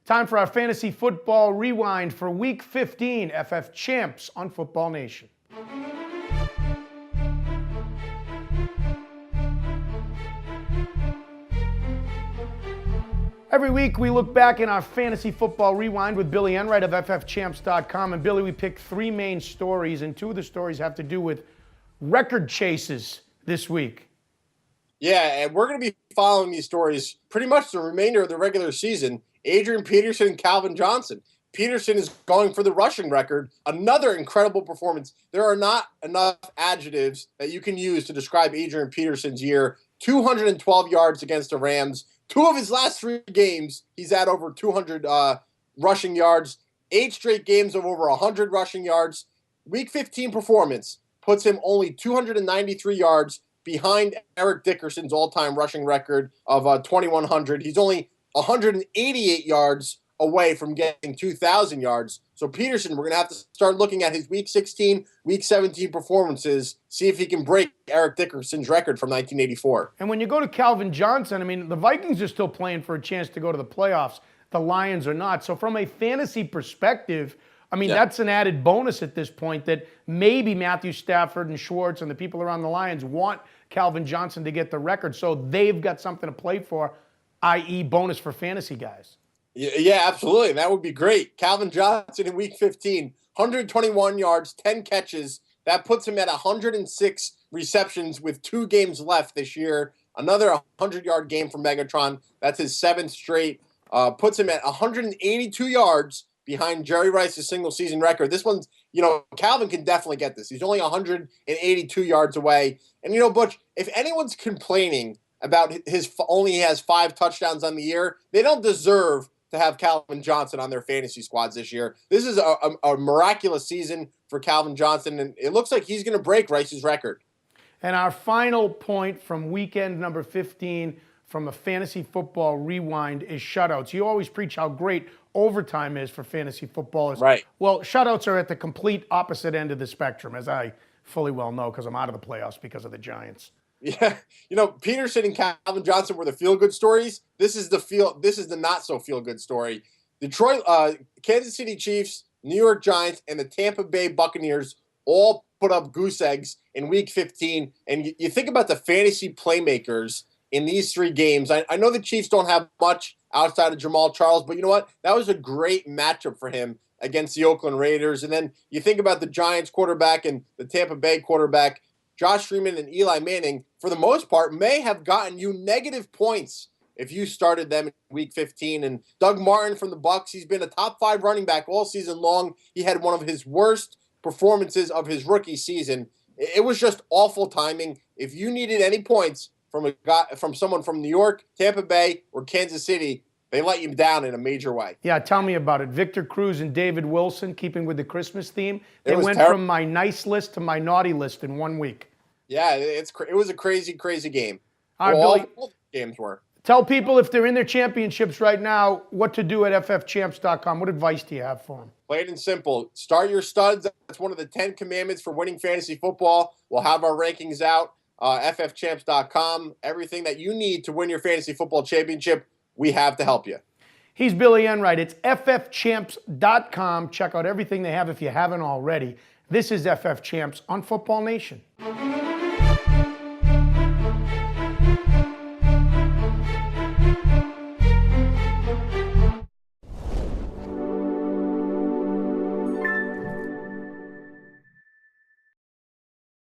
Time for our fantasy football rewind for Week 15, FF Champs on Football Nation. Every week we look back in our fantasy football rewind with Billy Enright of ffchamps.com. And Billy, we picked three main stories, and two of the stories have to do with record chases this week. Yeah, and we're going to be following these stories pretty much the remainder of the regular season. Adrian Peterson and Calvin Johnson. Peterson is going for the rushing record. Another incredible performance. There are not enough adjectives that you can use to describe Adrian Peterson's year. 212 yards against the Rams. Two of his last three games, he's at over 200 rushing yards. 8 straight games of over 100 rushing yards. Week 15 performance puts him only 293 yards behind Eric Dickerson's all-time rushing record of 2,100. He's only 188 yards away from getting 2,000 yards. So Peterson, we're going to have to start looking at his Week 16, Week 17 performances, see if he can break Eric Dickerson's record from 1984. And when you go to Calvin Johnson, I mean, the Vikings are still playing for a chance to go to the playoffs. The Lions are not. So from a fantasy perspective, I mean, that's an added bonus at this point that maybe Matthew Stafford and Schwartz and the people around the Lions want Calvin Johnson to get the record. So they've got something to play for, i.e. bonus for fantasy guys. Yeah, absolutely. That would be great. Calvin Johnson in Week 15, 121 yards, 10 catches. That puts him at 106 receptions with 2 games left this year. Another 100-yard game for Megatron. That's his 7th straight. Puts him at 182 yards behind Jerry Rice's single-season record. This one's, Calvin can definitely get this. He's only 182 yards away. And, Butch, if anyone's complaining about his only has 5 touchdowns on the year, they don't deserve to have Calvin Johnson on their fantasy squads this year. This is a miraculous season for Calvin Johnson, and it looks like he's going to break Rice's record. And our final point from weekend number 15 from a fantasy football rewind is shutouts. You always preach how great overtime is for fantasy footballers. Right. Well, shutouts are at the complete opposite end of the spectrum, as I fully well know because I'm out of the playoffs because of the Giants. Yeah, Peterson and Calvin Johnson were the feel-good stories. This is the not-so-feel-good story. Detroit, Kansas City Chiefs, New York Giants, and the Tampa Bay Buccaneers all put up goose eggs in Week 15. And you think about the fantasy playmakers in these 3 games. I know the Chiefs don't have much outside of Jamal Charles, but you know what? That was a great matchup for him against the Oakland Raiders. And then you think about the Giants quarterback and the Tampa Bay quarterback. Josh Freeman and Eli Manning, for the most part, may have gotten you negative points if you started them in Week 15. And Doug Martin from the Bucs, he's been a top 5 running back all season long. He had one of his worst performances of his rookie season. It was just awful timing. If you needed any points from someone from New York, Tampa Bay, or Kansas City, they let you down in a major way. Yeah, tell me about it. Victor Cruz and David Wilson, keeping with the Christmas theme, they went terrible. from my nice list to my naughty list in 1 week. Yeah, it was a crazy, crazy game. All right, Billy, all the games were. Tell people if they're in their championships right now what to do at ffchamps.com. What advice do you have for them? Plain and simple. Start your studs. That's one of the 10 commandments for winning fantasy football. We'll have our rankings out. ffchamps.com. Everything that you need to win your fantasy football championship, we have to help you. He's Billy Enright. It's ffchamps.com. Check out everything they have if you haven't already. This is FF Champs on Football Nation.